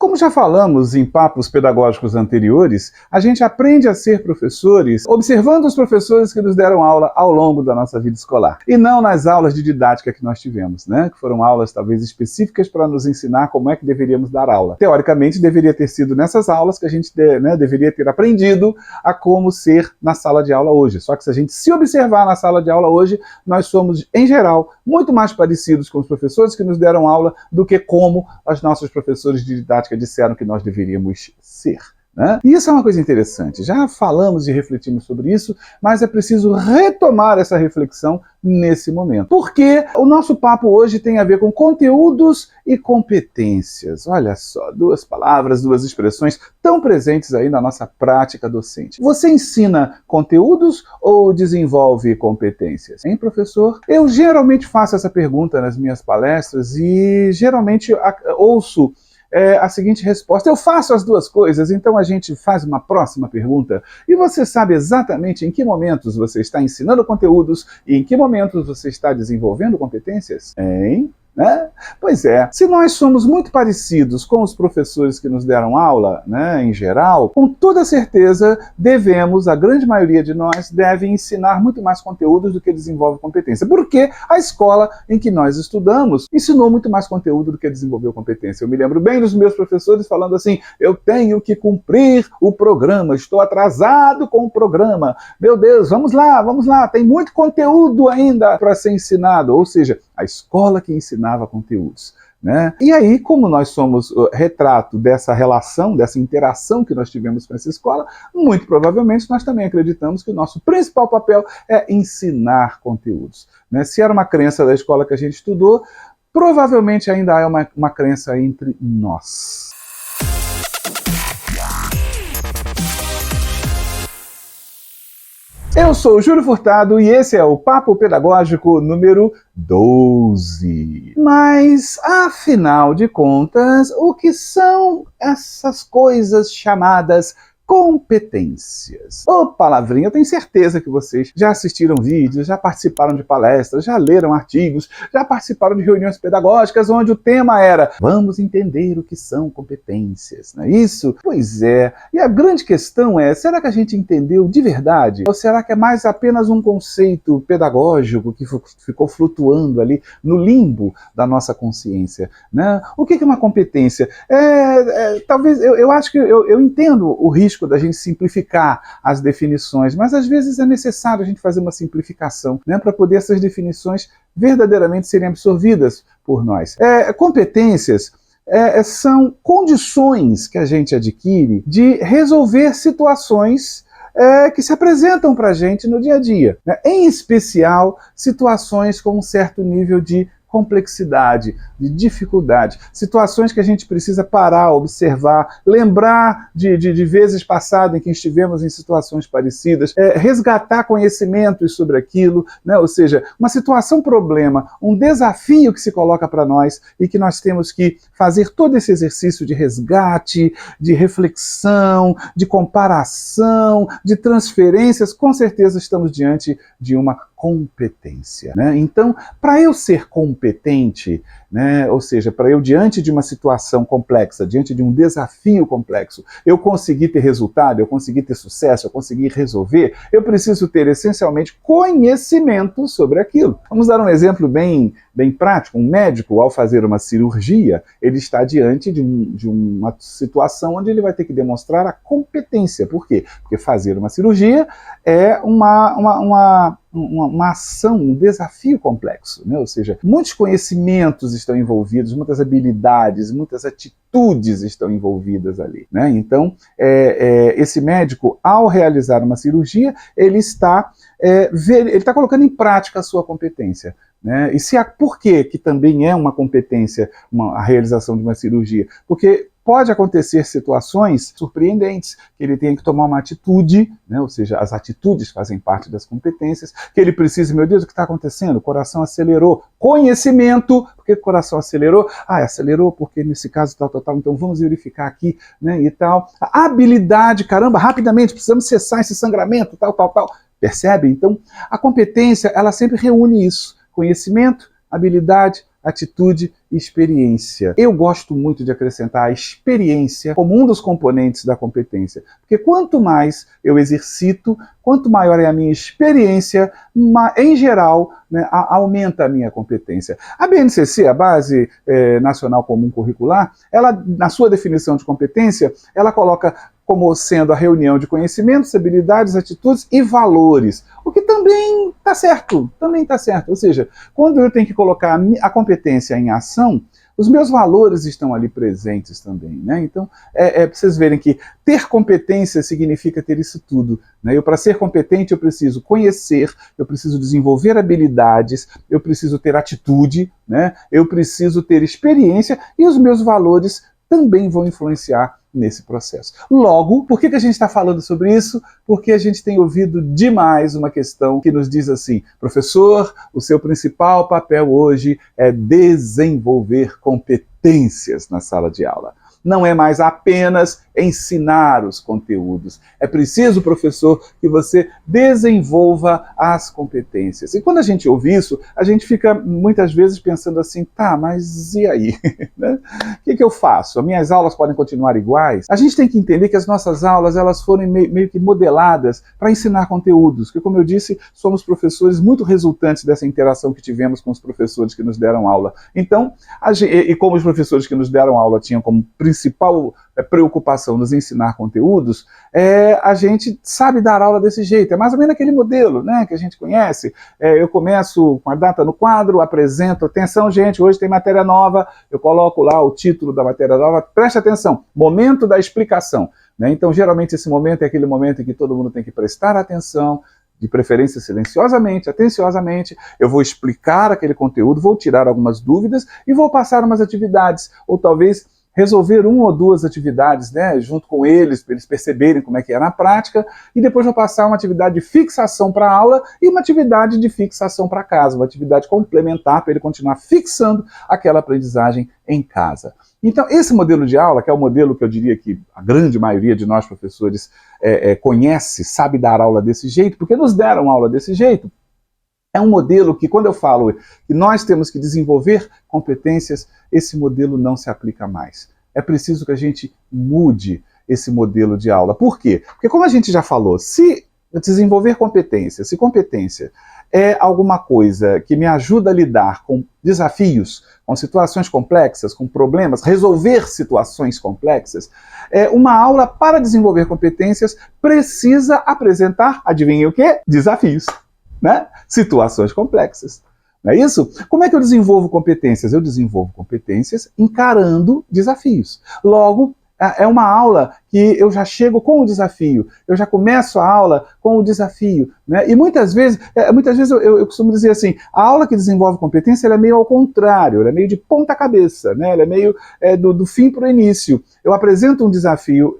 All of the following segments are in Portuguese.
Como já falamos em papos pedagógicos anteriores, a gente aprende a ser professores observando os professores que nos deram aula ao longo da nossa vida escolar. E não nas aulas de didática que nós tivemos, né? Que foram aulas talvez específicas para nos ensinar como é que deveríamos dar aula. Teoricamente, deveria ter sido nessas aulas que a gente deveria ter aprendido a como ser na sala de aula hoje. Só que se a gente se observar na sala de aula hoje, nós somos, em geral, muito mais parecidos com os professores que nos deram aula do que como os nossos professores de didática disseram que nós deveríamos ser. Né? E isso é uma coisa interessante. Já falamos e refletimos sobre isso, mas é preciso retomar essa reflexão nesse momento. Porque o nosso papo hoje tem a ver com conteúdos e competências. Olha só, duas palavras, duas expressões tão presentes aí na nossa prática docente. Você ensina conteúdos ou desenvolve competências? Hein, professor? Eu geralmente faço essa pergunta nas minhas palestras e geralmente ouço a seguinte resposta: eu faço as duas coisas. Então a gente faz uma próxima pergunta. E você sabe exatamente em que momentos você está ensinando conteúdos e em que momentos você está desenvolvendo competências? Hein? Né? Pois é, se nós somos muito parecidos com os professores que nos deram aula, né, em geral, com toda certeza a grande maioria de nós deve ensinar muito mais conteúdos do que desenvolve competência, porque a escola em que nós estudamos ensinou muito mais conteúdo do que desenvolveu competência. Eu me lembro bem dos meus professores falando assim: eu tenho que cumprir o programa, estou atrasado com o programa, meu Deus, vamos lá, tem muito conteúdo ainda para ser ensinado. Ou seja, a escola que ensinava conteúdos. Né? E aí, como nós somos retrato dessa relação, dessa interação que nós tivemos com essa escola, muito provavelmente nós também acreditamos que o nosso principal papel é ensinar conteúdos. Né? Se era uma crença da escola que a gente estudou, provavelmente ainda é uma crença entre nós. Eu sou o Júlio Furtado e esse é o Papo Pedagógico número 12. Mas, afinal de contas, o que são essas coisas chamadas competências? Ô, palavrinha, eu tenho certeza que vocês já assistiram vídeos, já participaram de palestras, já leram artigos, já participaram de reuniões pedagógicas onde o tema era: vamos entender o que são competências, não é isso? Pois é, e a grande questão é: será que a gente entendeu de verdade? Ou será que é mais apenas um conceito pedagógico que ficou flutuando ali no limbo da nossa consciência? Né? O que é uma competência? Talvez, eu acho que eu entendo o risco da gente simplificar as definições, mas às vezes é necessário a gente fazer uma simplificação, né, para poder essas definições verdadeiramente serem absorvidas por nós. Competências são condições que a gente adquire de resolver situações que se apresentam para a gente no dia a dia, né? Em especial situações com um certo nível de complexidade, de dificuldade, situações que a gente precisa parar, observar, lembrar de vezes passadas em que estivemos em situações parecidas, resgatar conhecimentos sobre aquilo, né? Ou seja, uma situação problema, um desafio que se coloca para nós e que nós temos que fazer todo esse exercício de resgate, de reflexão, de comparação, de transferências. Com certeza estamos diante de uma competência, né? Então, para eu ser competente, né, ou seja, para eu, diante de uma situação complexa, diante de um desafio complexo, eu conseguir ter resultado, eu conseguir ter sucesso, eu conseguir resolver, eu preciso ter essencialmente conhecimento sobre aquilo. Vamos dar um exemplo bem prático. Um médico, ao fazer uma cirurgia, ele está diante de uma situação onde ele vai ter que demonstrar a competência. Por quê? Porque fazer uma cirurgia é uma ação, um desafio complexo, né? Ou seja, muitos conhecimentos estão envolvidos, muitas habilidades, muitas atitudes estão envolvidas ali, né? Então, esse médico, ao realizar uma cirurgia, ele está colocando em prática a sua competência. Né? E por que também é uma competência a realização de uma cirurgia? Porque pode acontecer situações surpreendentes, que ele tenha que tomar uma atitude, né? Ou seja, as atitudes fazem parte das competências, que ele precise: meu Deus, o que está acontecendo? O coração acelerou. Conhecimento: por que o coração acelerou? Acelerou porque nesse caso tal, então vamos verificar aqui, né? E tal. A habilidade: caramba, rapidamente, precisamos cessar esse sangramento, tal. Percebe? Então, a competência, ela sempre reúne isso: conhecimento, habilidade, atitude e experiência. Eu gosto muito de acrescentar a experiência como um dos componentes da competência, porque quanto mais eu exercito, quanto maior é a minha experiência, em geral, né, aumenta a minha competência. A BNCC, a Base Nacional Comum Curricular, ela, na sua definição de competência, ela coloca como sendo a reunião de conhecimentos, habilidades, atitudes e valores, o que também está certo, Ou seja, quando eu tenho que colocar a competência em ação, os meus valores estão ali presentes também, né? Então, para vocês verem que ter competência significa ter isso tudo, né? Para ser competente, eu preciso conhecer, eu preciso desenvolver habilidades, eu preciso ter atitude, né? Eu preciso ter experiência e os meus valores também vão influenciar nesse processo. Logo, por que a gente está falando sobre isso? Porque a gente tem ouvido demais uma questão que nos diz assim: professor, o seu principal papel hoje é desenvolver competências na sala de aula. Não é mais apenas ensinar os conteúdos. É preciso, professor, que você desenvolva as competências. E quando a gente ouve isso, a gente fica muitas vezes pensando assim, tá, mas e aí? Né? O que eu faço? As minhas aulas podem continuar iguais? A gente tem que entender que as nossas aulas elas foram meio que modeladas para ensinar conteúdos, porque, como eu disse, somos professores muito resultantes dessa interação que tivemos com os professores que nos deram aula. Então, e como os professores que nos deram aula tinham como principal preocupação nos ensinar conteúdos, a gente sabe dar aula desse jeito. É mais ou menos aquele modelo, né, que a gente conhece. Eu começo com a data no quadro, apresento, atenção gente, hoje tem matéria nova, eu coloco lá o título da matéria nova, preste atenção, momento da explicação. Né? Então, geralmente, esse momento é aquele momento em que todo mundo tem que prestar atenção, de preferência silenciosamente, atenciosamente, eu vou explicar aquele conteúdo, vou tirar algumas dúvidas e vou passar umas atividades, ou talvez resolver uma ou duas atividades, né, junto com eles, para eles perceberem como é que é na prática, e depois vou passar uma atividade de fixação para a aula e uma atividade de fixação para casa, uma atividade complementar para ele continuar fixando aquela aprendizagem em casa. Então, esse modelo de aula, que é o modelo que eu diria que a grande maioria de nós professores conhece, sabe dar aula desse jeito, porque nos deram aula desse jeito, é um modelo que, quando eu falo que nós temos que desenvolver competências, esse modelo não se aplica mais. É preciso que a gente mude esse modelo de aula. Por quê? Porque, como a gente já falou, se desenvolver competência, se competência é alguma coisa que me ajuda a lidar com desafios, com situações complexas, com problemas, resolver situações complexas, uma aula para desenvolver competências precisa apresentar, adivinhem o quê? Desafios. Né? Situações complexas. Não é isso? Como é que eu desenvolvo competências? Eu desenvolvo competências encarando desafios. Logo, é uma aula que eu já chego com o desafio, eu já começo a aula com o desafio, né? E muitas vezes eu costumo dizer assim, a aula que desenvolve competência ela é meio ao contrário, ela é meio de ponta cabeça, né? Ela é meio do fim para o início. Eu apresento um desafio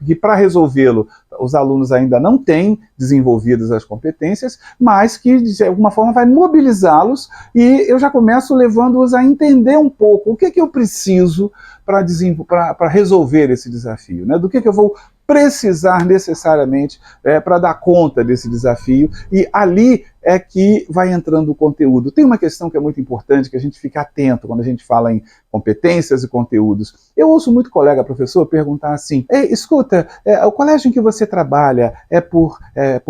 que para resolvê-lo os alunos ainda não têm desenvolvidas as competências, mas que de alguma forma vai mobilizá-los e eu já começo levando-os a entender um pouco o que eu preciso para resolver esse desafio, né? Do que eu vou precisar necessariamente para dar conta desse desafio, e ali é que vai entrando o conteúdo. Tem uma questão que é muito importante, que a gente fica atento quando a gente fala em competências e conteúdos. Eu ouço muito colega professor perguntar assim, escuta, o colégio em que você trabalha é por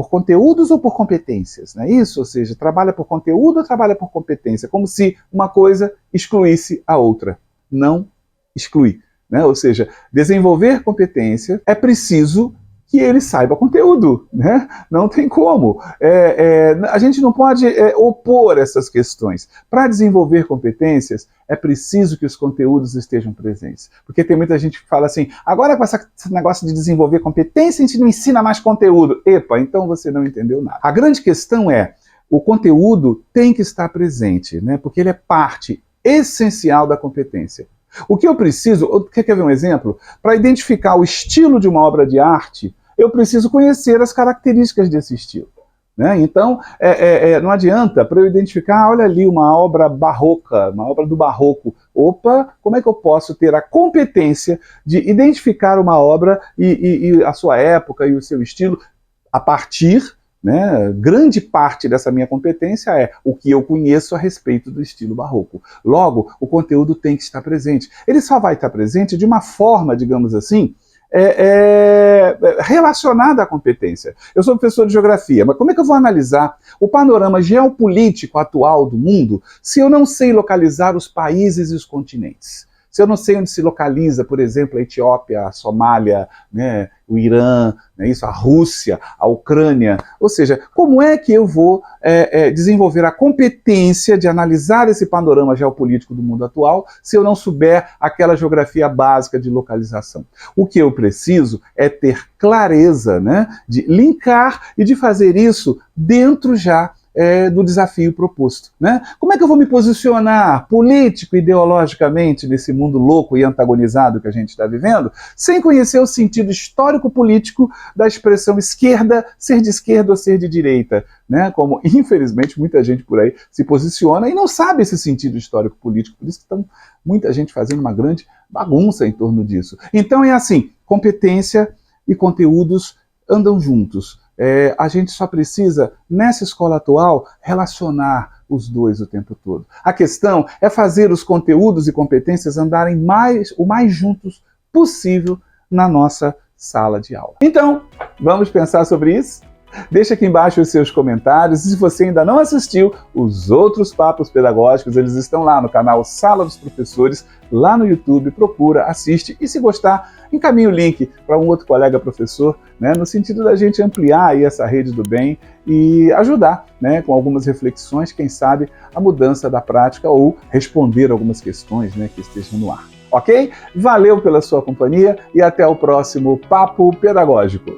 conteúdos ou por competências? Não é isso? Ou seja, trabalha por conteúdo ou trabalha por competência? Como se uma coisa excluísse a outra. Não exclui. Né? Ou seja, desenvolver competência é preciso que ele saiba conteúdo, né? Não tem como. A gente não pode opor essas questões. Para desenvolver competências, é preciso que os conteúdos estejam presentes. Porque tem muita gente que fala assim, agora com esse negócio de desenvolver competência, a gente não ensina mais conteúdo. Epa, então você não entendeu nada. A grande questão é, o conteúdo tem que estar presente, né? Porque ele é parte essencial da competência. O que eu preciso, quer ver um exemplo? Para identificar o estilo de uma obra de arte, eu preciso conhecer as características desse estilo. Né? Então, não adianta para eu identificar, olha ali, uma obra barroca, uma obra do barroco. Opa, como é que eu posso ter a competência de identificar uma obra e a sua época e o seu estilo a partir né? Grande parte dessa minha competência é o que eu conheço a respeito do estilo barroco. Logo, o conteúdo tem que estar presente. Ele só vai estar presente de uma forma, digamos assim, relacionada à competência. Eu sou professor de geografia, mas como é que eu vou analisar o panorama geopolítico atual do mundo se eu não sei localizar os países e os continentes? Se eu não sei onde se localiza, por exemplo, a Etiópia, a Somália, né, o Irã, né, isso, a Rússia, a Ucrânia, ou seja, como é que eu vou desenvolver a competência de analisar esse panorama geopolítico do mundo atual se eu não souber aquela geografia básica de localização? O que eu preciso é ter clareza, né, de linkar e de fazer isso dentro já do desafio proposto, né? Como é que eu vou me posicionar político, ideologicamente, nesse mundo louco e antagonizado que a gente está vivendo, sem conhecer o sentido histórico-político da expressão esquerda, ser de esquerda ou ser de direita, né? Como, infelizmente, muita gente por aí se posiciona e não sabe esse sentido histórico-político, por isso que está muita gente fazendo uma grande bagunça em torno disso. Então é assim, competência e conteúdos andam juntos. A gente só precisa, nessa escola atual, relacionar os dois o tempo todo. A questão é fazer os conteúdos e competências andarem o mais juntos possível na nossa sala de aula. Então, vamos pensar sobre isso? Deixa aqui embaixo os seus comentários e se você ainda não assistiu, os outros papos pedagógicos, eles estão lá no canal Sala dos Professores, lá no YouTube, procura, assiste e se gostar, encaminhe o link para um outro colega professor, né, no sentido da gente ampliar aí essa rede do bem e ajudar, né, com algumas reflexões, quem sabe, a mudança da prática ou responder algumas questões, né, que estejam no ar. Ok? Valeu pela sua companhia e até o próximo Papo Pedagógico.